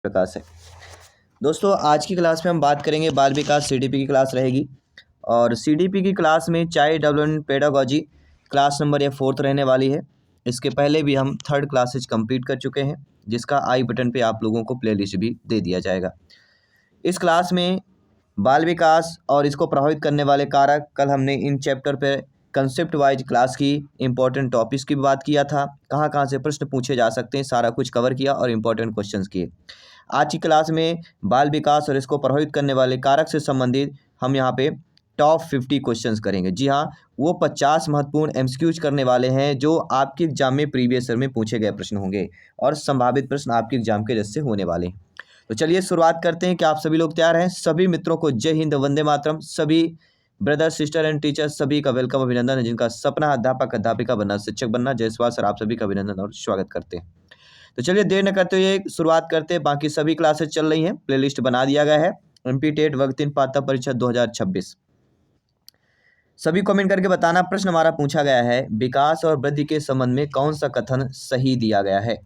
प्रकाश है। दोस्तों आज की क्लास में हम बात करेंगे बाल विकास सीडीपी की क्लास रहेगी और सीडीपी की क्लास में child development pedagogy class number ये 4th रहने वाली है। इसके पहले भी हम 3rd क्लासेज कंप्लीट कर चुके हैं जिसका आई बटन पे आप लोगों को प्लेलिस्ट भी दे दिया जाएगा। इस क्लास में बाल विकास और इसको प्रभावित करने वाले कारक, कल हमने इन चैप्टर पे कंसेप्ट वाइज क्लास की इंपॉर्टेंट टॉपिक्स की बात किया था, कहाँ कहाँ से प्रश्न पूछे जा सकते हैं, सारा कुछ कवर किया और इंपॉर्टेंट क्वेश्चंस किए। आज की क्लास में बाल विकास और इसको प्रभावित करने वाले कारक से संबंधित हम यहाँ पे टॉप 50 क्वेश्चंस करेंगे। जी हाँ, वो 50 महत्वपूर्ण एमसीक्यूज करने वाले हैं जो आपके एग्जाम में प्रीवियस ईयर में पूछे गए प्रश्न होंगे और संभावित प्रश्न आपके एग्जाम के जैसे होने वाले हैं। तो चलिए शुरुआत करते हैं। कि आप सभी लोग तैयार हैं? सभी मित्रों को जय हिंद, वंदे मातरम। सभी ब्रदर, सिस्टर एंड टीचर्स सभी का वेलकम, अभिनंदन है। जिनका सपना अध्यापक, अध्यापिका बनना, शिक्षक बनना, जयसवाल सर आप सभी का अभिनंदन और स्वागत करते हैं। तो चलिए देर न करते हुए शुरुआत करते हैं। बाकी सभी क्लासेस चल रही हैं, प्लेलिस्ट बना दिया गया है। एमपी टेट वर्ग 3 पात्रता परीक्षा 2026। सभी कमेंट करके बताना। प्रश्न हमारा पूछा गया है, विकास और वृद्धि के संबंध में कौन सा कथन सही दिया गया है?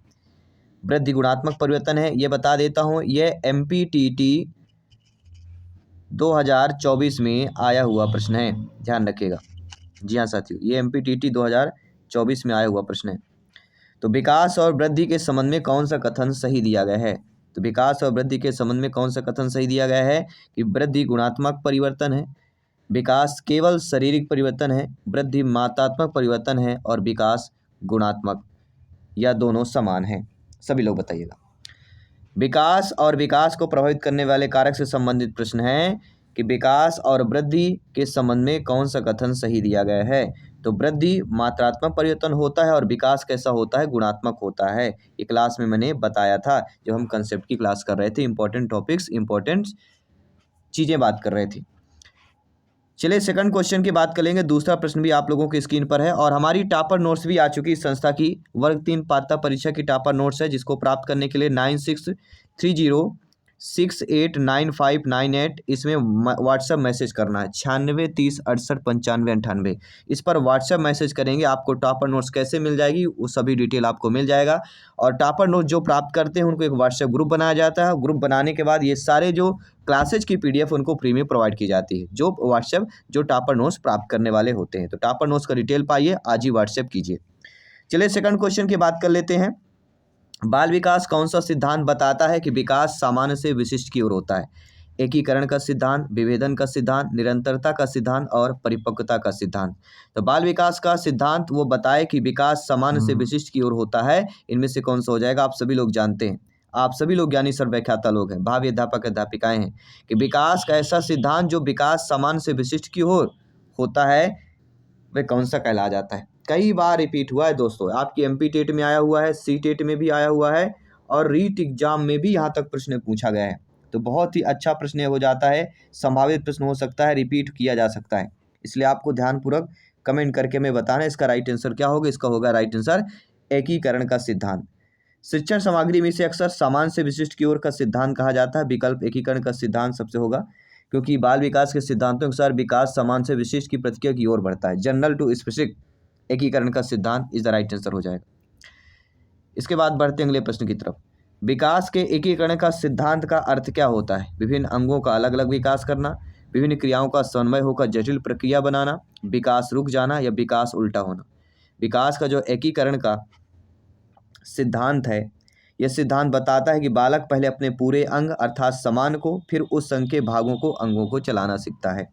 वृद्धि गुणात्मक परिवर्तन है, ये बता देता हूँ। यह एमपीटीटी 2024 में आया हुआ प्रश्न है, ध्यान रखिएगा। जी हाँ साथियों, ये एमपीटीटी 2024 में आया हुआ प्रश्न है। तो विकास और वृद्धि के संबंध में कौन सा कथन सही दिया गया है? तो विकास और वृद्धि के संबंध में कौन सा कथन सही दिया गया है कि वृद्धि गुणात्मक परिवर्तन है, विकास केवल शारीरिक परिवर्तन है, वृद्धि मात्रात्मक परिवर्तन है और विकास गुणात्मक, या दोनों समान है? सभी लोग बताइएगा। विकास और विकास को प्रभावित करने वाले कारक से संबंधित प्रश्न है कि विकास और वृद्धि के संबंध में कौन सा कथन सही दिया गया है? तो वृद्धि मात्रात्मक परिवर्तन होता है और विकास कैसा होता है? गुणात्मक होता है। ये क्लास में मैंने बताया था जब हम कंसेप्ट की क्लास कर रहे थे, इंपॉर्टेंट टॉपिक्स, इंपॉर्टेंट चीज़ें बात कर रहे थे। चलिए सेकंड क्वेश्चन की बात कर लेंगे। दूसरा प्रश्न भी आप लोगों की स्क्रीन पर है और हमारी टॉपर नोट्स भी आ चुकी है। इस संस्था की वर्ग 3 पात्रता परीक्षा की टॉपर नोट्स है, जिसको प्राप्त करने के लिए 9630689598 इसमें व्हाट्सएप मैसेज करना है। 9630689598 इस पर व्हाट्सएप मैसेज करेंगे। आपको टॉपर नोट्स कैसे मिल जाएगी वो सभी डिटेल आपको मिल जाएगा। और टॉपर नोट्स जो प्राप्त करते हैं उनको एक व्हाट्सएप ग्रुप बनाया जाता है। ग्रुप बनाने के बाद ये सारे जो क्लासेज की पीडीएफ उनको फ्री में प्रोवाइड की जाती है, जो व्हाट्सएप जो टॉपर नोट्स प्राप्त करने वाले होते हैं। तो टॉपर नोट्स का डिटेल पाइए, आज ही व्हाट्सएप कीजिए। चलिए सेकंड क्वेश्चन की बात कर लेते हैं। बाल विकास कौन सा सिद्धांत बताता है कि विकास सामान्य से विशिष्ट की ओर होता है? एकीकरण का सिद्धांत, विभेदन का सिद्धांत, निरंतरता का सिद्धांत और परिपक्वता का सिद्धांत। तो बाल विकास का सिद्धांत वो बताए कि विकास सामान्य से विशिष्ट की ओर होता है। इनमें से कौन सा हो जाएगा? आप सभी लोग जानते हैं, आप सभी लोग ज्ञानी सर्वव्याख्याता लोग हैं, भावी अध्यापक अध्यापिकाएं हैं, कि विकास का ऐसा सिद्धांत जो विकास सामान्य से विशिष्ट की ओर होता है वह कौन सा कहला जाता है? कई बार रिपीट हुआ है दोस्तों, आपकी एमपी टेट में आया हुआ है, सी टेट में भी आया हुआ है और रीट एग्जाम में भी यहाँ तक प्रश्न पूछा गया है। तो बहुत ही अच्छा प्रश्न हो जाता है, संभावित प्रश्न हो सकता है, रिपीट किया जा सकता है। इसलिए आपको ध्यानपूर्वक कमेंट करके मैं बताना इसका राइट आंसर क्या होगा। इसका होगा राइट आंसर एकीकरण का सिद्धांत। शिक्षण सामग्री में से अक्सर सामान्य से विशिष्ट की ओर का सिद्धांत कहा जाता है। विकल्प एकीकरण का सिद्धांत सबसे होगा, क्योंकि बाल विकास के सिद्धांतों के अनुसार विकास सामान्य से विशिष्ट की प्रतिक्रिया की ओर बढ़ता है। जनरल टू स्पेसिफिक एकीकरण का सिद्धांत इज द राइट आंसर हो जाएगा। इसके बाद बढ़ते हैं अगले प्रश्न की तरफ। विकास के एकीकरण का सिद्धांत का अर्थ क्या होता है? विभिन्न अंगों का अलग अलग विकास करना, विभिन्न क्रियाओं का समन्वय होकर जटिल प्रक्रिया बनाना, विकास रुक जाना या विकास उल्टा होना। विकास का जो एकीकरण का सिद्धांत है, यह सिद्धांत बताता है कि बालक पहले अपने पूरे अंग अर्थात समान को, फिर उस अंग के भागों को, अंगों को चलाना सीखता है।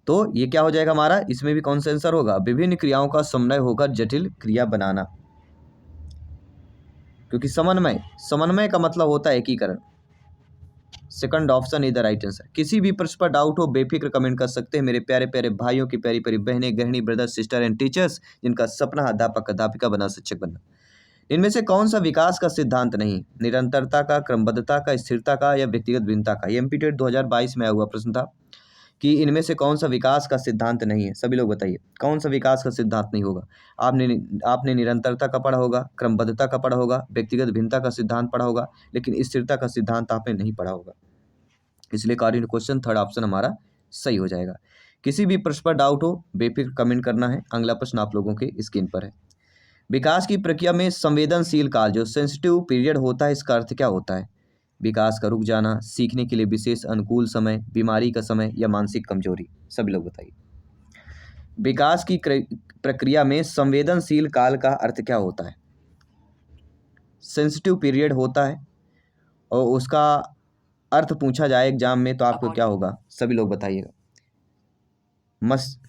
तो ये क्या हो जाएगा हमारा? इसमें भी कौन सा आंसर होगा? विभिन्न क्रियाओं का समन्वय होकर जटिल क्रिया बनाना, क्योंकि समन्वय का मतलब होता है एकीकरण। Second option is the right answer. किसी भी प्रश्न पर डाउट हो बेफिक्र कमेंट कर सकते हैं मेरे प्यारे प्यारे भाइयों की, प्यारी प्यारी बहनें, गृहिणी, ब्रदर, सिस्टर एंड टीचर्स, जिनका सपना अध्यापक अध्यापिका बना, शिक्षक बनना। इनमें से कौन सा विकास का सिद्धांत नहीं? निरंतरता का, क्रमबद्धता का, स्थिरता का या व्यक्तिगत भिन्नता का? ये एमपी टेट 2022 में आया हुआ प्रश्न था कि इनमें से कौन सा विकास का सिद्धांत नहीं है। सभी लोग बताइए कौन सा विकास का सिद्धांत नहीं होगा। आपने निरंतरता का पढ़ा होगा, क्रमबद्धता का पढ़ा होगा, व्यक्तिगत भिन्नता का सिद्धांत पढ़ा होगा, लेकिन स्थिरता का सिद्धांत आपने नहीं पढ़ा होगा। इसलिए करेक्ट क्वेश्चन थर्ड ऑप्शन हमारा सही हो जाएगा। किसी भी प्रश्न पर डाउट हो बेफिक्र कमेंट करना है। अगला प्रश्न आप लोगों के स्क्रीन पर है। विकास की प्रक्रिया में संवेदनशील काल जो सेंसिटिव पीरियड होता है, इसका अर्थ क्या होता है? विकास का रुक जाना, सीखने के लिए विशेष अनुकूल समय, बीमारी का समय या मानसिक कमजोरी। सभी लोग बताइए। विकास की प्रक्रिया में संवेदनशील काल का अर्थ क्या होता है? सेंसिटिव पीरियड होता है और उसका अर्थ पूछा जाए एग्जाम में तो आपको क्या होगा? सभी लोग बताइएगा। मस्त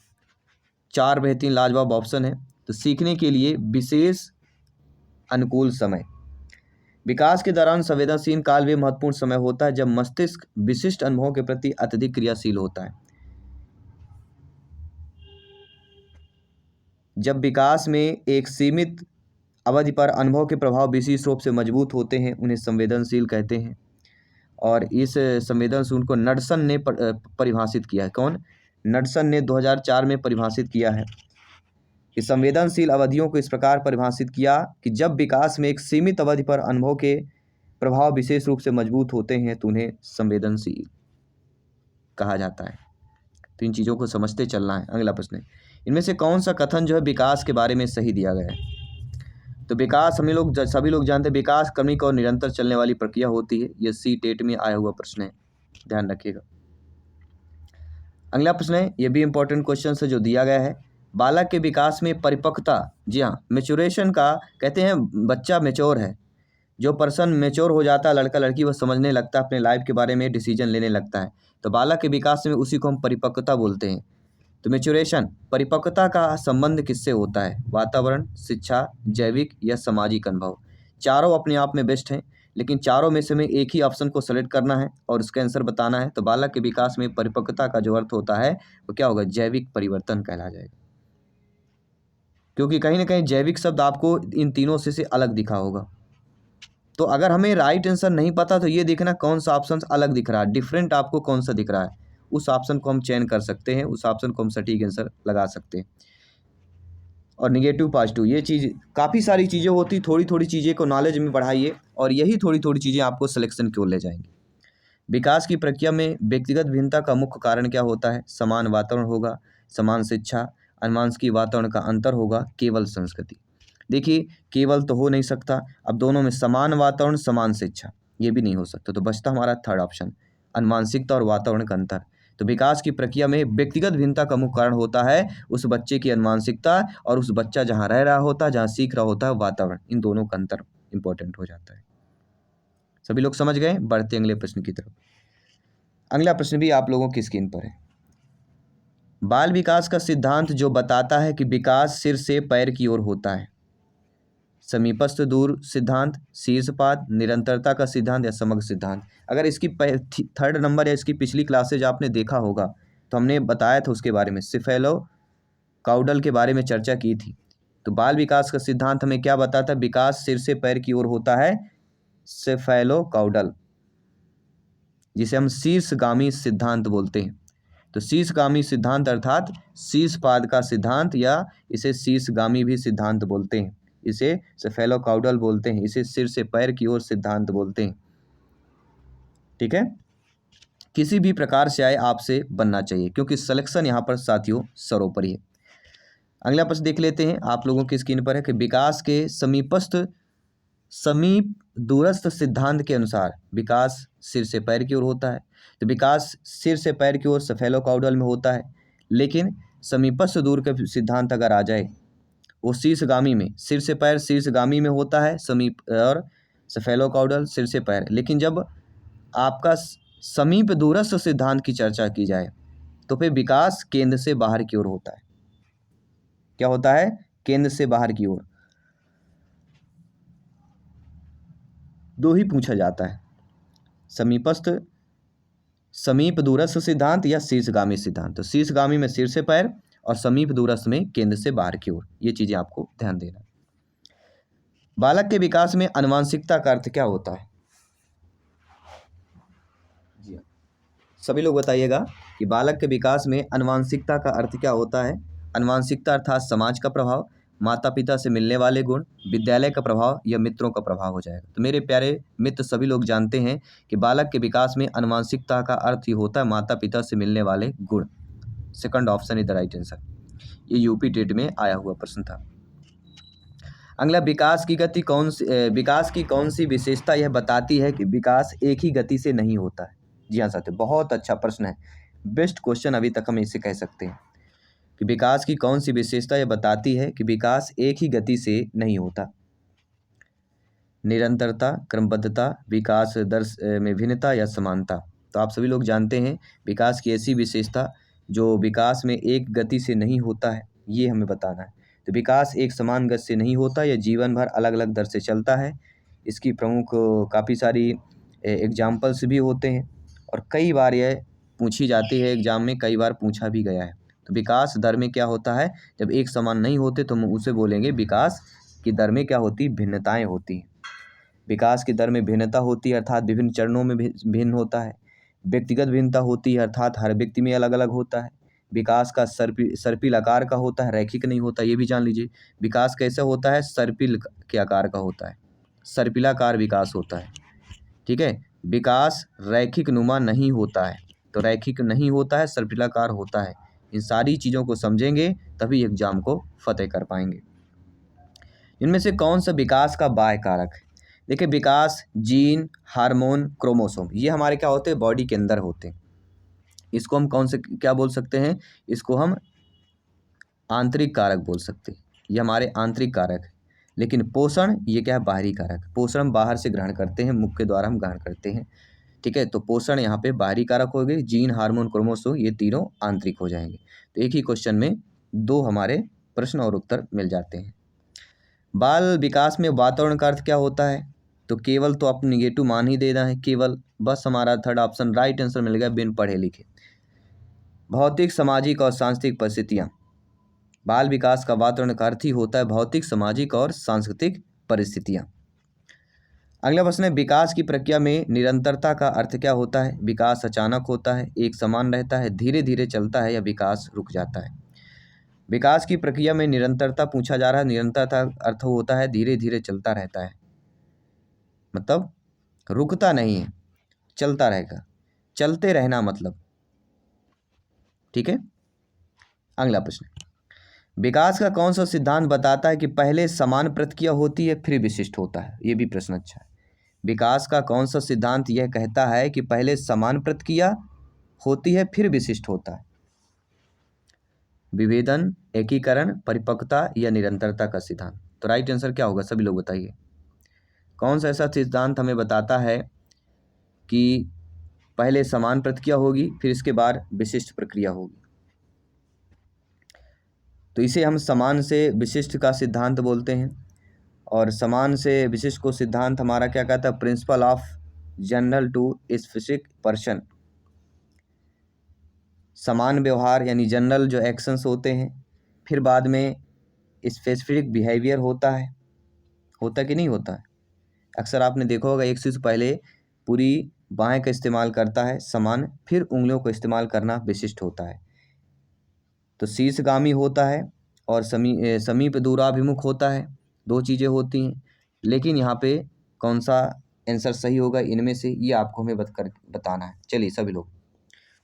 4 बेहतरीन लाजवाब ऑप्शन है। तो सीखने के लिए विशेष अनुकूल समय। विकास के दौरान संवेदनशील काल भी महत्वपूर्ण समय होता है जब मस्तिष्क विशिष्ट अनुभवों के प्रति अत्यधिक क्रियाशील होता है। जब विकास में एक सीमित अवधि पर अनुभव के प्रभाव विशेष रूप से मजबूत होते हैं, उन्हें संवेदनशील कहते हैं। और इस संवेदनशील को नड्सन ने परिभाषित किया है। कौन? नड्सन ने 2004 में परिभाषित किया है कि संवेदनशील अवधियों को इस प्रकार परिभाषित किया कि जब विकास में एक सीमित अवधि पर अनुभव के प्रभाव विशेष रूप से मजबूत होते हैं तो उन्हें संवेदनशील कहा जाता है। तो इन चीज़ों को समझते चलना है। अगला प्रश्न है, इनमें से कौन सा कथन जो है विकास के बारे में सही दिया गया है? तो विकास सभी लोग जानते हैं, विकास क्रमिक और निरंतर चलने वाली प्रक्रिया होती है। ये सी टेट में आया हुआ प्रश्न है, ध्यान रखिएगा। अगला प्रश्न है, ये भी इंपॉर्टेंट क्वेश्चन है जो दिया गया है। बालक के विकास में परिपक्वता, जी हाँ, मैच्योरेशन का कहते हैं बच्चा मैच्योर है। जो पर्सन मैच्योर हो जाता है, लड़का लड़की, वह समझने लगता है, अपने लाइफ के बारे में डिसीजन लेने लगता है। तो बालक के विकास में उसी को हम परिपक्वता बोलते हैं। तो मैच्योरेशन, परिपक्वता का संबंध किससे होता है? वातावरण, शिक्षा, जैविक या सामाजिक अनुभव। चारों अपने आप में बेस्ट हैं, लेकिन चारों में से हमें एक ही ऑप्शन को सेलेक्ट करना है और उसका आंसर बताना है। तो बालक के विकास में परिपक्वता का जो अर्थ होता है वो क्या होगा? जैविक परिवर्तन कहला जाएगा। क्योंकि कहीं ना कहीं जैविक शब्द आपको इन तीनों से अलग दिखा होगा। तो अगर हमें राइट आंसर नहीं पता तो ये देखना कौन सा ऑप्शन अलग दिख रहा है, डिफरेंट आपको कौन सा दिख रहा है, उस ऑप्शन को हम चयन कर सकते हैं, उस ऑप्शन को हम सटीक आंसर लगा सकते हैं। और निगेटिव पॉजिटिव ये चीज़, काफ़ी सारी चीज़ें होती, थोड़ी थोड़ी चीज़ें को नॉलेज में बढ़ाइए और यही थोड़ी थोड़ी चीज़ें आपको सिलेक्शन की ओर ले जाएंगी। विकास की प्रक्रिया में व्यक्तिगत भिन्नता का मुख्य कारण क्या होता है? समान वातावरण होगा, समान शिक्षा, अनुवांशिक वातावरण का अंतर होगा, केवल संस्कृति। देखिए, केवल तो हो नहीं सकता, अब दोनों में समान वातावरण, समान शिक्षा, ये भी नहीं हो सकता। तो बचता हमारा थर्ड ऑप्शन, अनुवांशिकता और वातावरण का अंतर। तो विकास की प्रक्रिया में व्यक्तिगत भिन्नता का मुख्य कारण होता है उस बच्चे की अनुवांशिकता और उस बच्चा जहाँ रह रहा होता है, जहाँ सीख रहा होता है, वातावरण, इन दोनों का अंतर इंपॉर्टेंट हो जाता है। सभी लोग समझ गए? बढ़ते अगले प्रश्न की तरफ। अगला प्रश्न भी आप लोगों की स्क्रीन पर है। बाल विकास का सिद्धांत जो बताता है कि विकास सिर से पैर की ओर होता है। समीपस्थ दूर सिद्धांत, शीर्षपात, निरंतरता का सिद्धांत या समग्र सिद्धांत। अगर इसकी थर्ड नंबर या इसकी पिछली क्लासेज आपने देखा होगा तो हमने बताया था उसके बारे में, सिफेलो काउडल के बारे में चर्चा की थी। तो बाल विकास का सिद्धांत हमें क्या बताता है? विकास सिर से पैर की ओर होता है, सिफेलो काउडल, जिसे हम शीर्षगामी सिद्धांत बोलते हैं। तो शीर्षगामी सिद्धांत अर्थात शीर्षपाद का सिद्धांत, या इसे शीर्षगामी भी सिद्धांत बोलते हैं, इसे सेफेलो काउडल बोलते हैं, इसे सिर से पैर की ओर सिद्धांत बोलते हैं। ठीक है, किसी भी प्रकार से आए आपसे बनना चाहिए, क्योंकि सिलेक्शन यहाँ पर साथियों सर्वोपरि है। अगला प्रश्न देख लेते हैं, आप लोगों की स्क्रीन पर है कि विकास के समीप दूरस्थ सिद्धांत के अनुसार विकास सिर से पैर की ओर होता है। तो विकास सिर से पैर की ओर सेफेलो काउडल में होता है, लेकिन समीपस्थ दूर के सिद्धांत अगर आ जाए वो शीर्षगामी में, सिर से पैर शीर्षगामी में होता है, समीप और सेफेलो काउडल सिर से पैर। लेकिन जब आपका समीप दूरस्थ सिद्धांत की चर्चा की जाए तो फिर विकास केंद्र से बाहर की ओर होता है। क्या होता है? केंद्र से बाहर की ओर। दो ही पूछा जाता है, समीप दूरस्थ सिद्धांत या शीर्षगामी सिद्धांत। तो शीर्षगामी में सिर से पैर और समीप दूरस्थ में केंद्र से बाहर की ओर, ये चीजें आपको ध्यान देना। बालक के विकास में आनुवंशिकता का अर्थ क्या होता है? जी सभी लोग बताइएगा कि बालक के विकास में आनुवंशिकता का अर्थ क्या होता है? आनुवंशिकता अर्थात समाज का प्रभाव, माता पिता से मिलने वाले गुण, विद्यालय का प्रभाव या मित्रों का प्रभाव हो जाएगा। तो मेरे प्यारे मित्र, सभी लोग जानते हैं कि बालक के विकास में आनुवंशिकता का अर्थ ये होता है माता पिता से मिलने वाले गुण। Second option is the right answer. ये यूपी टेट में आया हुआ प्रश्न था। अगला, विकास की कौन सी विशेषता यह बताती है कि विकास एक ही गति से नहीं होता है। जी हाँ साथियों, बहुत अच्छा प्रश्न है, बेस्ट क्वेश्चन अभी तक हम इसे कह सकते हैं कि विकास की कौन सी विशेषता यह बताती है कि विकास एक ही गति से नहीं होता। निरंतरता, क्रमबद्धता, विकास दर में भिन्नता या समानता। तो आप सभी लोग जानते हैं विकास की ऐसी विशेषता जो विकास में एक गति से नहीं होता है, ये हमें बताना है। तो विकास एक समान गति से नहीं होता, यह जीवन भर अलग अलग दर से चलता है। इसकी प्रमुख काफ़ी सारी एग्जाम्पल्स भी होते हैं और कई बार यह पूछी जाती है एग्जाम में, कई बार पूछा भी गया है। तो विकास दर में क्या होता है, जब एक समान नहीं होते तो हम उसे बोलेंगे विकास की दर में क्या होती, भिन्नताएं होती हैं। विकास की दर में भिन्नता होती है अर्थात विभिन्न चरणों में भिन्न होता है। व्यक्तिगत भिन्नता होती है अर्थात हर व्यक्ति में अलग अलग होता है। विकास का सर्पिल आकार का होता है, रैखिक नहीं होता, ये भी जान लीजिए। विकास कैसे होता है, सर्पिल के आकार का होता है, सर्पिलाकार विकास होता है। ठीक है, विकास रैखिक नुमा नहीं होता है, तो रैखिक नहीं होता है, सर्पिलाकार होता है। इन सारी चीज़ों को समझेंगे तभी एग्जाम को फतेह कर पाएंगे। इनमें से कौन सा विकास का बाह्य कारक है। देखिए, विकास जीन, हार्मोन, क्रोमोसोम, ये हमारे क्या होते हैं, बॉडी के अंदर होते हैं। इसको हम कौन से क्या बोल सकते हैं, इसको हम आंतरिक कारक बोल सकते हैं, ये हमारे आंतरिक कारक है। लेकिन पोषण ये क्या है, बाहरी कारक। पोषण हम बाहर से ग्रहण करते हैं, मुख के द्वारा हम ग्रहण करते हैं। ठीक है, तो पोषण यहाँ पे बाहरी कारक हो गए, जीन, हार्मोन, क्रोमोसोम ये तीनों आंतरिक हो जाएंगे। तो एक ही क्वेश्चन में दो हमारे प्रश्न और उत्तर मिल जाते हैं। बाल विकास में वातावरण का अर्थ क्या होता है, तो केवल तो आप निगेटिव मान ही देना है, केवल, बस हमारा थर्ड ऑप्शन राइट आंसर मिल गया, बिन पढ़े लिखे। भौतिक, सामाजिक और सांस्कृतिक परिस्थितियाँ। बाल विकास का वातावरण का अर्थ ही होता है भौतिक, सामाजिक और सांस्कृतिक परिस्थितियाँ। अगला प्रश्न है, विकास की प्रक्रिया में निरंतरता का अर्थ क्या होता है। विकास अचानक होता है, एक समान रहता है, धीरे धीरे चलता है या विकास रुक जाता है। विकास की प्रक्रिया में निरंतरता पूछा जा रहा है, निरंतरता अर्थ होता है धीरे धीरे चलता रहता है, मतलब रुकता नहीं है, चलता रहेगा, चलते रहना मतलब। ठीक है, अगला प्रश्न, विकास का कौन सा सिद्धांत बताता है कि पहले समान प्रतिक्रिया होती है फिर विशिष्ट होता है। ये भी प्रश्न अच्छा है। विकास का कौन सा सिद्धांत यह कहता है कि पहले समान प्रतिक्रिया होती है फिर विशिष्ट होता है। विभेदन, एकीकरण, परिपक्वता या निरंतरता का सिद्धांत। तो राइट आंसर क्या होगा, सभी लोग बताइए। कौन सा ऐसा सिद्धांत हमें बताता है कि पहले समान प्रतिक्रिया होगी फिर इसके बाद विशिष्ट प्रक्रिया होगी। तो इसे हम समान से विशिष्ट का सिद्धांत बोलते हैं, और समान से विशिष्ट को सिद्धांत हमारा क्या कहता है, principle of general to specific person. समान व्यवहार यानी जनरल जो एक्शंस होते हैं, फिर बाद में स्पेसिफिक बिहेवियर होता है, होता कि नहीं होता है। अक्सर आपने देखा होगा एक चीज़ पहले पूरी बाएं का इस्तेमाल करता है समान, फिर उंगलियों को इस्तेमाल करना विशिष्ट होता है। तो शीर्षगामी होता है और समीप दूराभिमुख होता है, दो चीज़ें होती हैं। लेकिन यहाँ पे कौन सा आंसर सही होगा इनमें से, ये आपको हमें बताना है। चलिए सभी लोग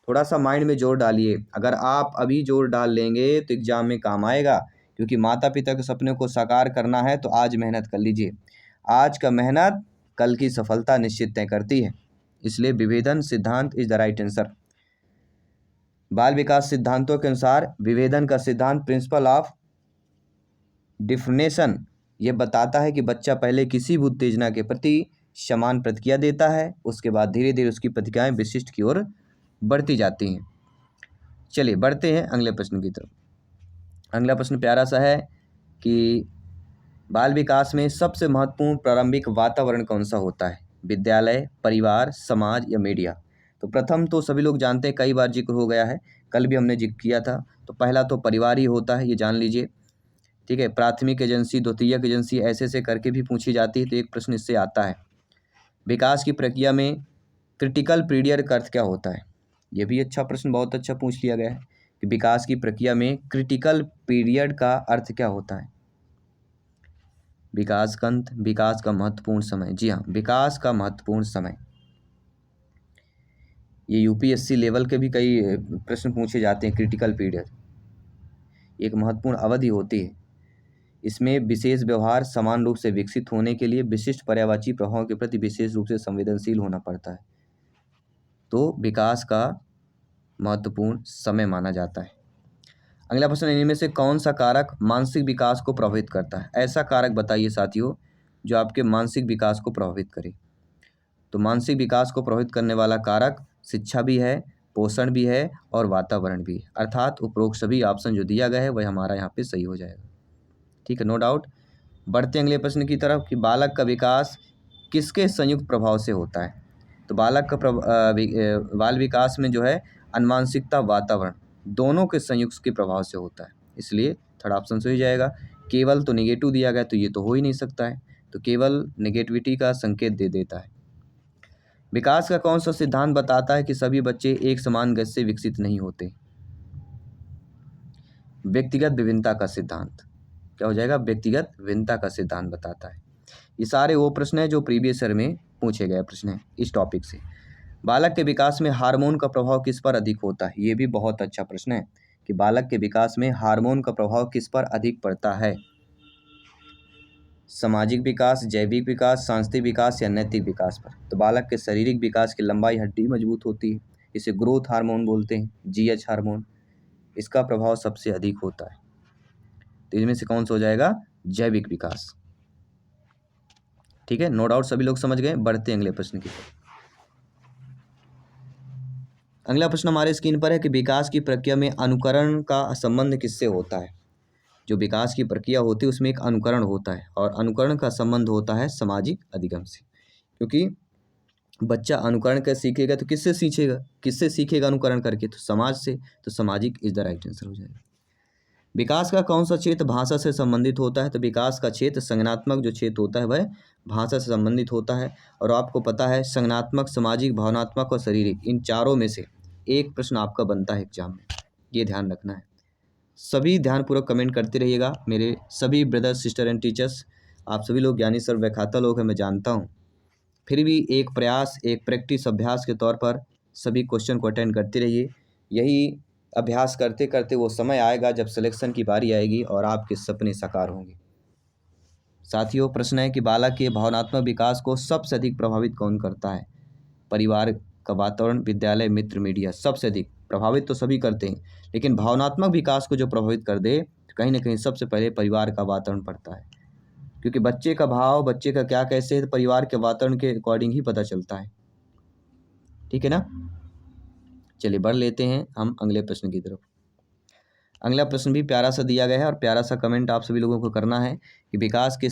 थोड़ा सा माइंड में जोर डालिए, अगर आप अभी जोर डाल लेंगे तो एग्जाम में काम आएगा, क्योंकि माता पिता के सपने को साकार करना है तो आज मेहनत कर लीजिए। आज का मेहनत कल की सफलता निश्चित तय करती है, इसलिए विभेदन सिद्धांत इज द राइट आंसर। बाल विकास सिद्धांतों के अनुसार विभेदन का सिद्धांत प्रिंसिपल ऑफ डिफरेंशिएशन ये बताता है कि बच्चा पहले किसी भी उत्तेजना के प्रति समान प्रतिक्रिया देता है, उसके बाद धीरे धीरे उसकी प्रतिक्रियाएं विशिष्ट की ओर बढ़ती जाती हैं। चलिए बढ़ते हैं अगले प्रश्न की तरफ। अगला प्रश्न प्यारा सा है कि बाल विकास में सबसे महत्वपूर्ण प्रारंभिक वातावरण कौन सा होता है। विद्यालय, परिवार, समाज या मीडिया। तो प्रथम तो सभी लोग जानते हैं, कई बार जिक्र हो गया है, कल भी हमने जिक्र किया था। तो पहला तो परिवार ही होता है, ये जान लीजिए। ठीक है, प्राथमिक एजेंसी, द्वितीयक एजेंसी ऐसे ऐसे करके भी पूछी जाती है, तो एक प्रश्न इससे आता है। विकास की प्रक्रिया में क्रिटिकल पीरियड का अर्थ क्या होता है। ये भी अच्छा प्रश्न, बहुत अच्छा पूछ लिया गया है कि विकास की प्रक्रिया में क्रिटिकल पीरियड का अर्थ क्या होता है। विकास का अंत, विकास का महत्वपूर्ण समय। जी हाँ, विकास का महत्वपूर्ण समय। ये यूपीएससी लेवल के भी कई प्रश्न पूछे जाते हैं। क्रिटिकल पीरियड एक महत्वपूर्ण अवधि होती है, इसमें विशेष व्यवहार समान रूप से विकसित होने के लिए विशिष्ट पर्यायवाची प्रभावों के प्रति विशेष रूप से संवेदनशील होना पड़ता है। तो विकास का महत्वपूर्ण समय माना जाता है। अगला प्रश्न, इनमें से कौन सा कारक मानसिक विकास को प्रभावित करता है? ऐसा कारक बताइए साथियों जो आपके मानसिक विकास को प्रभावित करे। तो मानसिक विकास को प्रभावित करने वाला कारक शिक्षा भी है, पोषण भी है और वातावरण भी है। अर्थात उपरोक्त सभी ऑप्शन जो दिया गया है वह हमारा यहाँ पे सही हो जाएगा। ठीक है, नो डाउट। बढ़ते अगले प्रश्न की तरफ कि बालक का विकास किसके संयुक्त प्रभाव से होता है? तो बालक का बाल विकास में जो है अनुवांशिकता, वातावरण दोनों के संयुक्त के प्रभाव से होता है, इसलिए थर्ड ऑप्शन सही जाएगा। केवल तो निगेटिव दिया गया तो ये तो हो ही नहीं सकता है, तो केवल नेगेटिविटी का संकेत दे देता है। विकास का कौन सा सिद्धांत बताता है कि सभी बच्चे एक समान गति से विकसित नहीं होते? व्यक्तिगत विभिन्नता का सिद्धांत। क्या हो जाएगा? व्यक्तिगत विभिन्नता का सिद्धांत बताता है। ये सारे वो प्रश्न हैं जो प्रीवियस ईयर में पूछे गए प्रश्न हैं इस टॉपिक से। बालक के विकास में हार्मोन का प्रभाव किस पर अधिक होता है? ये भी बहुत अच्छा प्रश्न है कि बालक के विकास में हार्मोन का प्रभाव किस पर अधिक पड़ता है? सामाजिक विकास, जैविक विकास, सांस्कृतिक विकास या नैतिक विकास पर? तो बालक के शारीरिक विकास की लंबाई, हड्डी मजबूत होती है, इसे ग्रोथ हार्मोन बोलते हैं, जीएच हार्मोन, इसका प्रभाव सबसे अधिक होता है। तो इनमें से कौन सा हो जाएगा? जैविक विकास। ठीक है, नो डाउट सभी लोग समझ गए। बढ़ते अगले प्रश्न की तरफ। अगला प्रश्न हमारे स्क्रीन पर है कि विकास की प्रक्रिया में अनुकरण का संबंध किससे होता है? जो विकास की प्रक्रिया होती है उसमें एक अनुकरण होता है और अनुकरण का संबंध होता है सामाजिक अधिगम से, क्योंकि बच्चा अनुकरण कर सीखेगा तो किससे सीखेगा? किससे सीखेगा अनुकरण करके? तो समाज से। तो सामाजिक इज द राइट आंसर हो जाएगा। विकास का कौन सा क्षेत्र भाषा से संबंधित होता है? तो विकास का क्षेत्र संज्ञानात्मक जो क्षेत्र होता है वह भाषा से संबंधित होता है। और आपको पता है संज्ञानात्मक, सामाजिक, भावनात्मक और शारीरिक, इन चारों में से एक प्रश्न आपका बनता है एग्जाम में, ये ध्यान रखना है। सभी ध्यानपूर्वक कमेंट करते रहिएगा मेरे सभी ब्रदर, सिस्टर एंड टीचर्स। आप सभी लोग ज्ञानी सर्व व्याख्याता लोग हैं, मैं जानता हूँ, फिर भी एक प्रयास, एक प्रैक्टिस, अभ्यास के तौर पर सभी क्वेश्चन को अटेंड करते रहिए। यही अभ्यास करते करते वो समय आएगा जब सिलेक्शन की बारी आएगी और आपके सपने साकार होंगे। साथियों, प्रश्न है कि बालक के भावनात्मक विकास को सबसे अधिक प्रभावित कौन करता है? परिवार का वातावरण, विद्यालय, मित्र, मीडिया। सबसे अधिक प्रभावित तो सभी करते हैं, लेकिन भावनात्मक विकास को जो प्रभावित कर दे तो कहीं ना कहीं सबसे पहले परिवार का वातावरण पड़ता है, क्योंकि बच्चे का भाव, बच्चे का क्या कैसे है, तो परिवार के वातावरण के अकॉर्डिंग ही पता चलता है। ठीक है ना? चलिए बढ़ लेते हैं हम अगले प्रश्न की तरफ। अगला प्रश्न भी प्यारा सा दिया गया है और प्यारा सा कमेंट आप सभी लोगों को करना है कि विकास के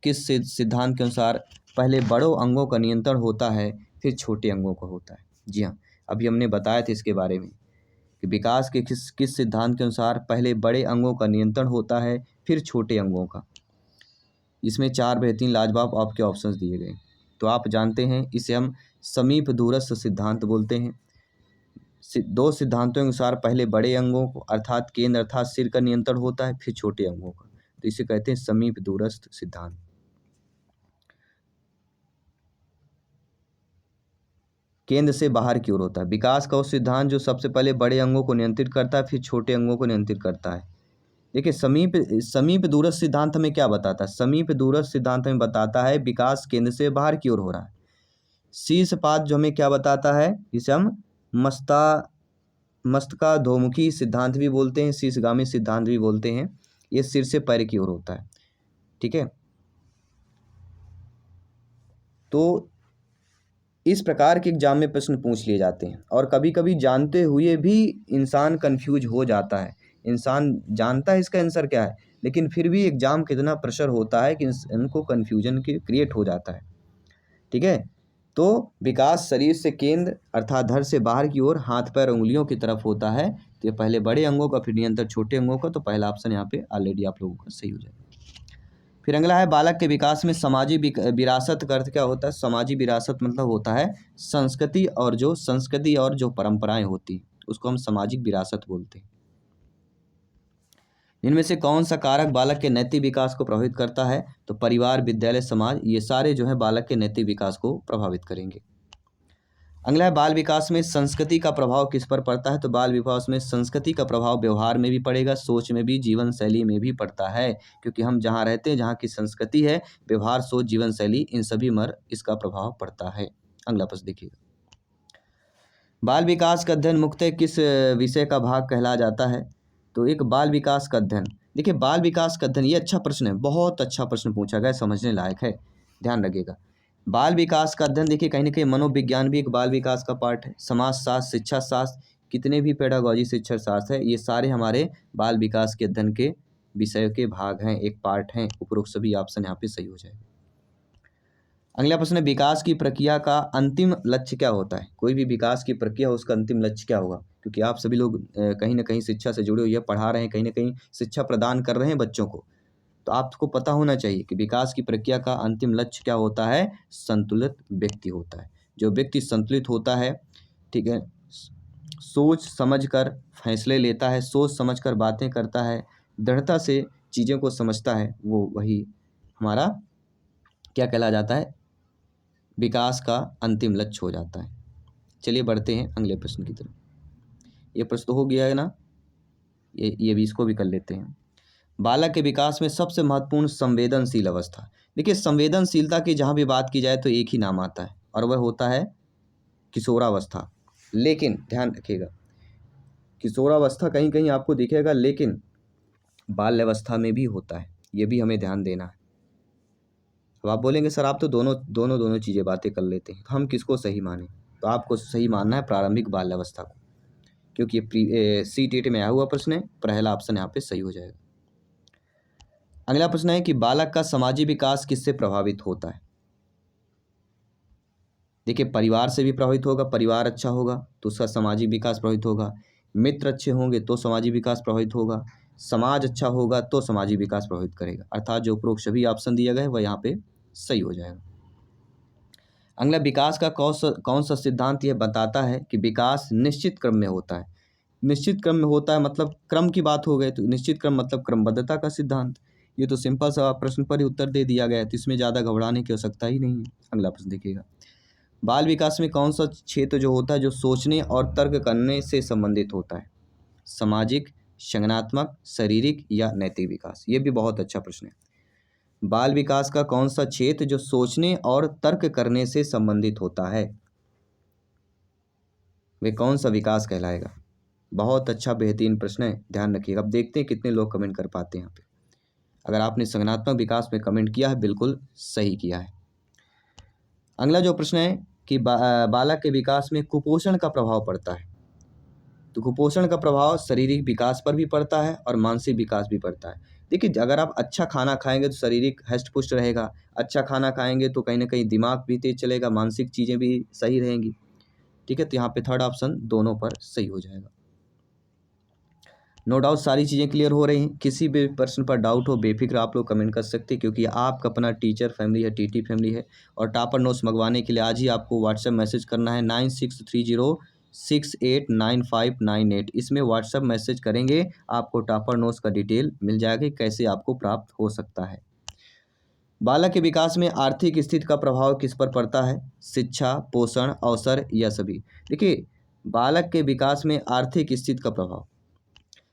किस सिद्धांत के अनुसार पहले बड़ों अंगों का नियंत्रण होता है फिर छोटे अंगों का होता है? जी हाँ, अभी हमने बताया था इसके बारे में कि विकास के किस सिद्धांत के अनुसार पहले बड़े अंगों का नियंत्रण होता है फिर छोटे अंगों का। इसमें 4 बेहतरीन लाजवाब आपके ऑप्शंस दिए गए, तो आप जानते हैं इसे हम समीप दूरस्थ सिद्धांत बोलते हैं। दो सिद्धांतों के अनुसार पहले बड़े अंगों को अर्थात केंद्र अर्थात सिर का नियंत्रण होता है फिर छोटे अंगों का, तो इसे कहते हैं समीप दूरस्थ सिद्धांत। केंद्र से बाहर की ओर होता है विकास का वो सिद्धांत जो सबसे पहले बड़े अंगों को नियंत्रित करता है फिर छोटे अंगों को नियंत्रित करता है। देखिए समीप दूरस्थ सिद्धांत हमें क्या बताता है? समीप दूरस्थ सिद्धांत हमें बताता है विकास केंद्र से बाहर की ओर हो रहा है। शीर्षपात जो हमें क्या बताता है, जिसे हम मस्तकाधोमुखी सिद्धांत भी बोलते हैं, शीर्षगामी सिद्धांत भी बोलते हैं, ये सिर से पैर की ओर होता है। ठीक है, तो इस प्रकार के एग्जाम में प्रश्न पूछ लिए जाते हैं और कभी कभी जानते हुए भी इंसान कंफ्यूज हो जाता है। इंसान जानता है इसका आंसर क्या है, लेकिन फिर भी एग्जाम कितना प्रेशर होता है कि इनको कन्फ्यूजन क्रिएट हो जाता है। ठीक है, तो विकास शरीर से केंद्र अर्थात धड़ से बाहर की ओर, हाथ पैर उंगलियों की तरफ होता है। तो ये पहले बड़े अंगों का फिर नियंत्रण छोटे अंगों का, तो पहला ऑप्शन यहाँ पे ऑलरेडी आप लोगों का सही हो जाएगा। फिर अगला है बालक के विकास में सामाजिक विरासत का अर्थ क्या होता है? सामाजिक विरासत मतलब होता है संस्कृति और जो परंपराएं होती उसको हम सामाजिक विरासत बोलते हैं। इनमें से कौन सा कारक बालक के नैतिक विकास को प्रभावित करता है? तो परिवार, विद्यालय, समाज, ये सारे जो है बालक के नैतिक विकास को प्रभावित करेंगे। अगला है बाल विकास में संस्कृति का प्रभाव किस पर पड़ता है। तो बाल विकास में संस्कृति का प्रभाव व्यवहार में भी पड़ेगा, सोच में भी, जीवन शैली में भी पड़ता है, क्योंकि हम जहाँ रहते हैं, जहाँ की संस्कृति है, व्यवहार, सोच, जीवन शैली, इन सभी पर इसका प्रभाव पड़ता है। अगला प्रश्न देखिएगा, बाल विकास का अध्ययन मुख्यतः किस विषय का भाग कहला जाता है। तो एक बाल विकास का अध्ययन, देखिए बाल विकास का अध्ययन, ये अच्छा प्रश्न है, बहुत अच्छा प्रश्न पूछा गया, समझने लायक है, ध्यान रखिएगा। बाल विकास का अध्ययन देखिए कहीं ना कहीं मनोविज्ञान भी एक बाल विकास का पार्ट है, समाजशास्त्र, शिक्षा शास्त्र, कितने भी पेडागॉजी शिक्षा शास्त्र है, ये सारे हमारे बाल विकास के अध्ययन के विषय के भाग हैं, एक पार्ट हैं। उपरोक्त सभी ऑप्शन यहाँ पे सही हो जाएगा। अगला प्रश्न है, विकास की प्रक्रिया का अंतिम लक्ष्य क्या होता है। कोई भी विकास की प्रक्रिया हो, उसका अंतिम लक्ष्य क्या होगा, क्योंकि आप सभी लोग कहीं ना कहीं शिक्षा से जुड़े हुए, पढ़ा रहे हैं, कहीं ना कहीं शिक्षा प्रदान कर रहे हैं बच्चों को, तो आपको पता होना चाहिए कि विकास की प्रक्रिया का अंतिम लक्ष्य क्या होता है। संतुलित व्यक्ति होता है। जो व्यक्ति संतुलित होता है, ठीक है, सोच समझ कर फैसले लेता है, सोच समझ कर बातें करता है, दृढ़ता से चीज़ों को समझता है, वो वही हमारा क्या कहला जाता है, विकास का अंतिम लक्ष्य हो जाता है। चलिए बढ़ते हैं अगले प्रश्न की तरफ। ये प्रश्न तो हो गया है ना, ये भी, इसको भी कर लेते हैं। बालक के विकास में सबसे महत्वपूर्ण संवेदनशील अवस्था, देखिए संवेदनशीलता की जहाँ भी बात की जाए तो एक ही नाम आता है, और वह होता है किशोरावस्था। लेकिन ध्यान रखिएगा, किशोरावस्था कहीं कहीं आपको दिखेगा, लेकिन बाल्यावस्था में भी होता है, ये भी हमें ध्यान देना है। अब आप बोलेंगे सर आप तो दोनों चीज़ें बातें कर लेते हैं, तो हम किसको सही माने। तो आपको सही मानना है प्रारंभिक बाल्यावस्था को, क्योंकि ये CTET में आया हुआ प्रश्न है, पहला ऑप्शन यहाँ पे सही हो जाएगा। अगला प्रश्न है कि बालक का सामाजिक विकास किससे प्रभावित होता है। देखिए परिवार से भी प्रभावित होगा, परिवार अच्छा होगा तो उसका सामाजिक विकास प्रभावित होगा, मित्र अच्छे होंगे तो सामाजिक विकास प्रभावित होगा, समाज अच्छा होगा तो सामाजिक विकास प्रभावित करेगा। अर्थात जो उपरोक्त सभी ऑप्शन दिया गया है वह यहाँ पे सही हो जाएगा। अगला, विकास का कौन सा सिद्धांत यह बताता है कि विकास निश्चित क्रम में होता है। निश्चित क्रम में होता है मतलब क्रम की बात हो गई, तो निश्चित क्रम मतलब क्रमबद्धता का सिद्धांत। ये तो सिंपल सा प्रश्न पर ही उत्तर दे दिया गया है, तो इसमें ज़्यादा घबराने की आवश्यकता ही नहीं है। अगला प्रश्न देखिएगा, बाल विकास में कौन सा क्षेत्र जो होता है जो सोचने और तर्क करने से संबंधित होता है। सामाजिक, संज्ञानात्मक, शारीरिक या नैतिक विकास। ये भी बहुत अच्छा प्रश्न है। बाल विकास का कौन सा क्षेत्र जो सोचने और तर्क करने से संबंधित होता है, वे कौन सा विकास कहलाएगा। बहुत अच्छा बेहतरीन प्रश्न है, ध्यान रखिएगा। अब देखते हैं कितने लोग कमेंट कर पाते हैं यहाँ पे। अगर आपने संज्ञानात्मक विकास में कमेंट किया है, बिल्कुल सही किया है। अगला जो प्रश्न है कि बालक के विकास में कुपोषण का प्रभाव पड़ता है। तो कुपोषण का प्रभाव शारीरिक विकास पर भी पड़ता है और मानसिक विकास भी पड़ता है। देखिए अगर आप अच्छा खाना खाएंगे तो शारीरिक हष्ट पुष्ट रहेगा, अच्छा खाना खाएंगे तो कहीं ना कहीं दिमाग भी तेज चलेगा, मानसिक चीज़ें भी सही रहेंगी। ठीक है, तो यहाँ पे थर्ड ऑप्शन दोनों पर सही हो जाएगा। नो डाउट सारी चीज़ें क्लियर हो रही हैं। किसी भी प्रश्न पर डाउट हो बेफिक्र आप लोग कमेंट कर सकते हैं, क्योंकि आपका अपना टीचर फैमिली है, TT फैमिली है। और टॉपर नोट्स मंगवाने के लिए आज ही आपको व्हाट्सएप मैसेज करना है 9630689598। इसमें व्हाट्सएप मैसेज करेंगे, आपको टॉपर नोट्स का डिटेल मिल जाएगी, कैसे आपको प्राप्त हो सकता है। बालक के विकास में आर्थिक स्थिति का प्रभाव किस पर पड़ता है। शिक्षा, पोषण, अवसर या सभी। देखिए बालक के विकास में आर्थिक स्थिति का प्रभाव,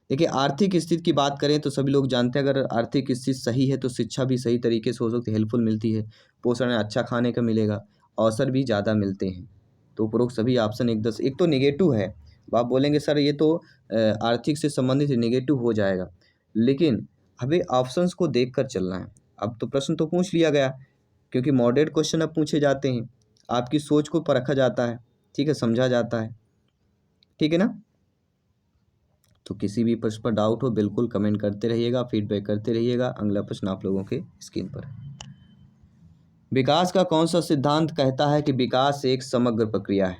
देखिए आर्थिक स्थिति की बात करें तो सभी लोग जानते हैं, अगर आर्थिक स्थिति सही है तो शिक्षा भी सही तरीके से हो सकती है, हेल्पफुल मिलती है, पोषण अच्छा खाने का मिलेगा, अवसर भी ज़्यादा मिलते हैं। तो उपरोक्त सभी ऑप्शन एक तो नेगेटिव है। अब आप बोलेंगे सर ये तो आर्थिक से संबंधित नेगेटिव हो जाएगा, लेकिन हमें ऑप्शंस को देख कर चलना है। अब तो प्रश्न तो पूछ लिया गया, क्योंकि मॉडरेट क्वेश्चन अब पूछे जाते हैं, आपकी सोच को परखा जाता है, ठीक है, समझा जाता है, ठीक है ना। तो किसी भी प्रश्न पर डाउट हो बिल्कुल कमेंट करते रहिएगा, फीडबैक करते रहिएगा। अगला प्रश्न आप लोगों के स्क्रीन पर है। विकास का कौन सा सिद्धांत कहता है कि विकास एक समग्र प्रक्रिया है।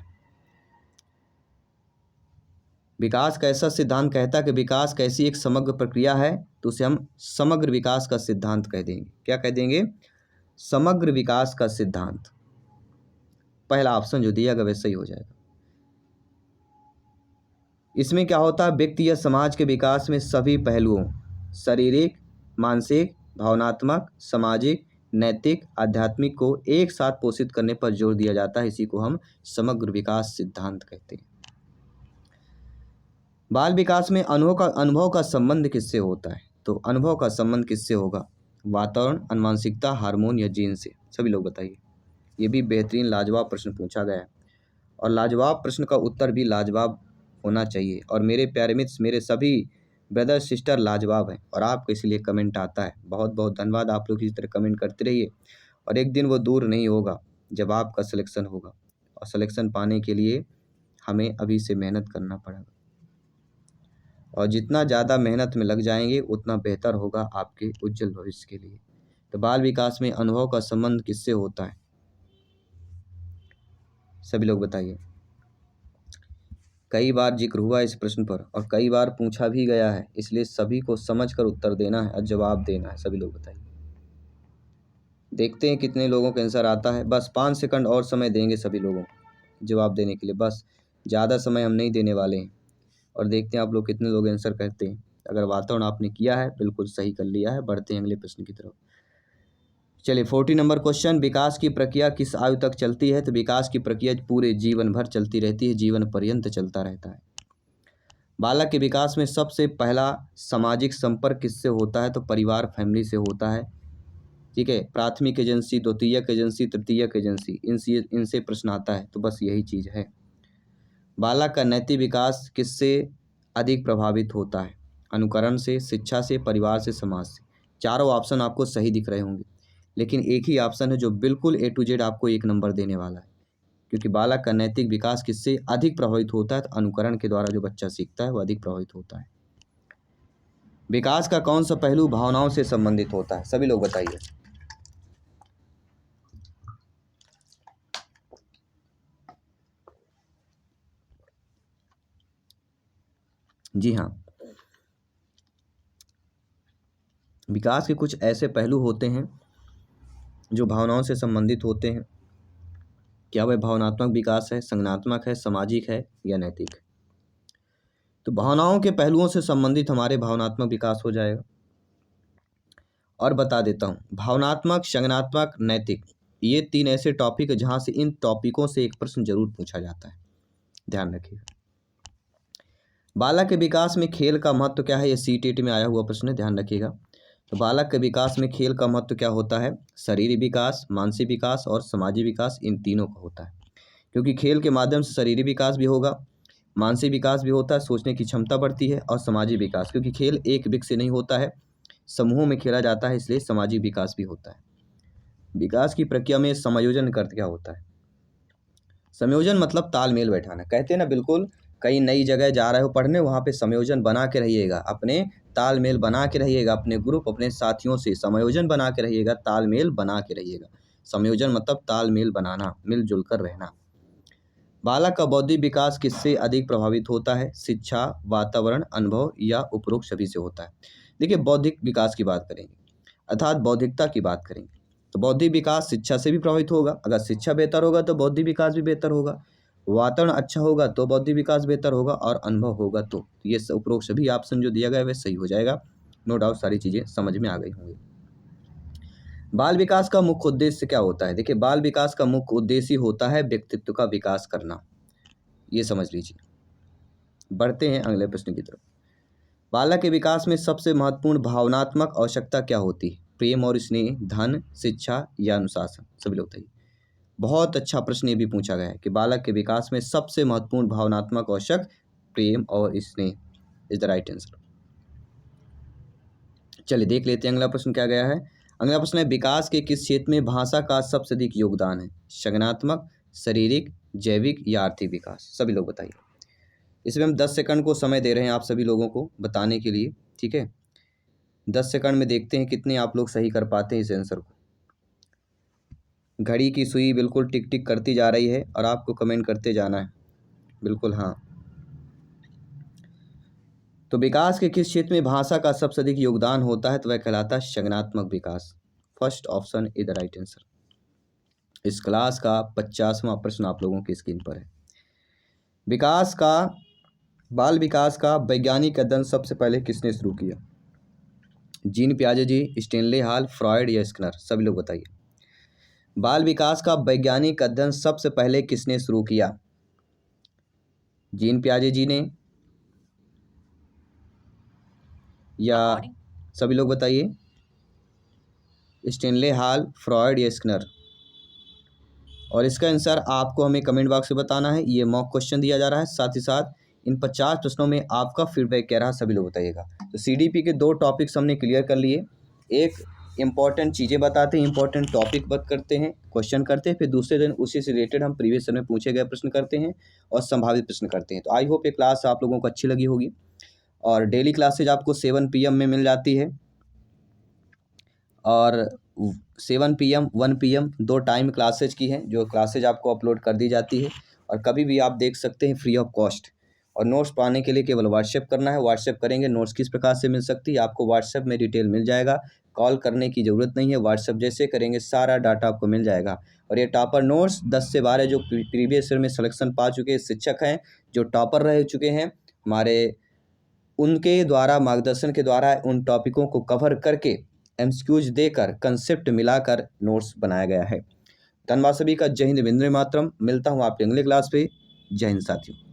विकास का ऐसा सिद्धांत कहता है कि विकास कैसी एक समग्र प्रक्रिया है, तो उसे हम समग्र विकास का सिद्धांत कह देंगे। क्या कह देंगे, समग्र विकास का सिद्धांत। पहला ऑप्शन जो दिया गया वैसा ही हो जाएगा। इसमें क्या होता है, व्यक्ति या समाज के विकास में सभी पहलुओं, शारीरिक, मानसिक, भावनात्मक, सामाजिक, नैतिक आध्यात्मिक को एक साथ पोषित करने पर जोर दिया जाता है। इसी को हम समग्र विकास सिद्धांत कहते हैं। बाल विकास में अनुभव का संबंध किससे होता है? तो अनुभव का संबंध किससे होगा? वातावरण, अनुवांशिकता, हार्मोन या जीन से? सभी लोग बताइए। ये भी बेहतरीन लाजवाब प्रश्न पूछा गया है और लाजवाब प्रश्न का उत्तर भी लाजवाब होना चाहिए। और मेरे प्यारे मित्र, मेरे सभी ब्रदर सिस्टर लाजवाब हैं और आपको इसलिए कमेंट आता है। बहुत बहुत धन्यवाद। आप लोग इस तरह कमेंट करते रहिए और एक दिन वो दूर नहीं होगा जब आपका सिलेक्शन होगा, और सिलेक्शन पाने के लिए हमें अभी से मेहनत करना पड़ेगा और जितना ज़्यादा मेहनत में लग जाएंगे उतना बेहतर होगा आपके उज्जवल भविष्य के लिए। तो बाल विकास में अनुभव का संबंध किससे होता है? सभी लोग बताइए। कई बार जिक्र हुआ इस प्रश्न पर और कई बार पूछा भी गया है, इसलिए सभी को समझकर उत्तर देना है और जवाब देना है। सभी लोग बताइए। देखते हैं कितने लोगों का आंसर आता है। बस 5 सेकंड और समय देंगे सभी लोगों को जवाब देने के लिए। बस ज़्यादा समय हम नहीं देने वाले हैं और देखते हैं आप लोग कितने लोग आंसर करते हैं। अगर वातावरण आपने किया है, बिल्कुल सही कर लिया है। बढ़ते हैं अगले प्रश्न की तरफ। चलिए 40 नंबर क्वेश्चन, विकास की प्रक्रिया किस आयु तक चलती है? तो विकास की प्रक्रिया पूरे जीवन भर चलती रहती है, जीवन पर्यंत चलता रहता है। बालक के विकास में सबसे पहला सामाजिक संपर्क किससे होता है? तो परिवार, फैमिली से होता है। ठीक है, प्राथमिक एजेंसी, द्वितीयक एजेंसी, तृतीयक एजेंसी, इनसे प्रश्न आता है। तो बस यही चीज़ है। बालक का नैतिक विकास किससे अधिक प्रभावित होता है? अनुकरण से, शिक्षा से, परिवार से, समाज से? चारों ऑप्शन आपको सही दिख रहे होंगे, लेकिन एक ही ऑप्शन है जो बिल्कुल A to Z आपको 1 नंबर देने वाला है, क्योंकि बालक का नैतिक विकास किससे अधिक प्रभावित होता है? तो अनुकरण के द्वारा जो बच्चा सीखता है वो अधिक प्रभावित होता है। विकास का कौन सा पहलू भावनाओं से संबंधित होता है? सभी लोग बताइए। जी हाँ, विकास के कुछ ऐसे पहलू होते हैं जो भावनाओं से संबंधित होते हैं। क्या वह भावनात्मक विकास है, संज्ञानात्मक है, सामाजिक है या नैतिक? तो भावनाओं के पहलुओं से संबंधित हमारे भावनात्मक विकास हो जाएगा। और बता देता हूँ, भावनात्मक, संज्ञानात्मक, नैतिक, ये 3 ऐसे टॉपिक है जहाँ से इन टॉपिकों से एक प्रश्न जरूर पूछा जाता है। ध्यान रखिएगा। बालक के विकास में खेल का महत्व क्या है? ये CTET में आया हुआ प्रश्न है, ध्यान रखिएगा। तो बालक के विकास में खेल का महत्व क्या होता है? शारीरिक विकास, मानसिक विकास और सामाजिक विकास, इन तीनों का होता है। क्योंकि खेल के माध्यम से शारीरिक विकास भी होगा, मानसिक विकास भी होता है, सोचने की क्षमता बढ़ती है, और सामाजिक विकास, क्योंकि खेल एक व्यक्ति से नहीं होता है, समूहों में खेला जाता है, इसलिए सामाजिक विकास भी होता है। विकास की प्रक्रिया में समायोजन का अर्थ क्या होता है? संयोजन मतलब तालमेल बैठाना। कहते हैं ना, बिल्कुल कहीं नई जगह जा रहे हो पढ़ने, वहाँ पे संयोजन बना के रहिएगा, अपने तालमेल बना के रहिएगा, अपने ग्रुप, अपने साथियों से समायोजन बना के रहिएगा, तालमेल बना के रहिएगा। संयोजन मतलब तालमेल बनाना, मिलजुल कर रहना। बालक का बौद्धिक विकास किससे अधिक प्रभावित होता है? शिक्षा, वातावरण, अनुभव या उपरोक्त सभी से होता है। देखिए, बौद्धिक विकास की बात करेंगे, अर्थात बौद्धिकता की बात करेंगे, तो बौद्धिक विकास शिक्षा से भी प्रभावित होगा। अगर शिक्षा बेहतर होगा तो बौद्धिक विकास भी बेहतर होगा, वातावरण अच्छा होगा तो बौद्धिक विकास बेहतर होगा, और अनुभव होगा तो ये उपरोक्त सभी ऑप्शन जो दिया गया है वह सही हो जाएगा। नो डाउट सारी चीज़ें समझ में आ गई होंगी। बाल विकास का मुख्य उद्देश्य क्या होता है? देखिए, बाल विकास का मुख्य उद्देश्य होता है व्यक्तित्व का विकास करना, ये समझ लीजिए। बढ़ते हैं अगले प्रश्न की तरफ। बालक के विकास में सबसे महत्वपूर्ण भावनात्मक आवश्यकता क्या होती है? प्रेम और स्नेह, धन, शिक्षा या अनुशासन? सभी लोग बताइए। बहुत अच्छा प्रश्न ये भी पूछा गया है कि बालक के विकास में सबसे महत्वपूर्ण भावनात्मक आवश्यक प्रेम और स्नेह इज द राइट आंसर। चलिए देख लेते हैं अगला प्रश्न क्या गया है। अगला प्रश्न है, विकास के किस क्षेत्र में भाषा का सबसे अधिक योगदान है? संज्ञानात्मक, शारीरिक, जैविक या आर्थिक विकास? सभी लोग बताइए। इसमें हम 10 सेकंड को समय दे रहे हैं आप सभी लोगों को बताने के लिए, ठीक है। 10 सेकंड में देखते हैं कितने आप लोग सही कर पाते हैं इस आंसर को। घड़ी की सुई बिल्कुल टिक टिक करती जा रही है और आपको कमेंट करते जाना है, बिल्कुल हाँ। तो विकास के किस क्षेत्र में भाषा का सबसे अधिक योगदान होता है? तो वह कहलाता है संज्ञानात्मक विकास। First option is the right answer. इस क्लास का 50वां प्रश्न आप लोगों की स्क्रीन पर है। विकास का, बाल विकास का वैज्ञानिक अध्ययन सबसे पहले किसने शुरू किया? जीन पियाजे जी, स्टेनले हॉल, फ्रॉयड या स्किनर? सभी लोग बताइए। बाल विकास का वैज्ञानिक अध्ययन सबसे पहले किसने शुरू किया? जीन पियाजे जी ने, या सभी लोग बताइए, स्टेनले हॉल, फ्रॉयड या स्किनर? और इसका आंसर आपको हमें कमेंट बॉक्स में बताना है। ये मॉक क्वेश्चन दिया जा रहा है, साथ ही साथ इन 50 प्रश्नों में आपका फीडबैक क्या रहा, सभी लोग बताइएगा। तो सीडीपी के 2 टॉपिक्स हमने क्लियर कर लिए। एक इंपॉर्टेंट चीज़ें बताते हैं, इंपॉर्टेंट टॉपिक बात करते हैं, क्वेश्चन करते हैं, फिर दूसरे दिन उसी से रिलेटेड हम प्रीवियस ईयर में पूछे गए प्रश्न करते हैं और संभावित प्रश्न करते हैं। तो आई होप ये क्लास आप लोगों को अच्छी लगी होगी। और डेली क्लासेज आपको 7 PM में मिल जाती है, और 7 PM 1 PM 2 टाइम क्लासेज की हैं, जो क्लासेज आपको अपलोड कर दी जाती है और कभी भी आप देख सकते हैं फ्री ऑफ कॉस्ट। और नोट्स पाने के लिए केवल व्हाट्सएप करना है। व्हाट्सएप करेंगे, नोट्स किस प्रकार से मिल सकती है आपको व्हाट्सएप में डिटेल मिल जाएगा। कॉल करने की ज़रूरत नहीं है, व्हाट्सएप जैसे करेंगे सारा डाटा आपको मिल जाएगा। और ये टॉपर नोट्स 10 से 12 जो प्रीवियस ईयर में सिलेक्शन पा चुके शिक्षक हैं, जो टॉपर रह चुके हैं हमारे, उनके द्वारा मार्गदर्शन के द्वारा उन टॉपिकों को कवर करके एमसीक्यूज देकर कंसेप्ट मिलाकर नोट्स बनाया गया है। धन्यवाद सभी का। जय हिंद, वंदे मातरम। मिलता हूँ आपके अगले क्लास पे। जय हिंद साथियों।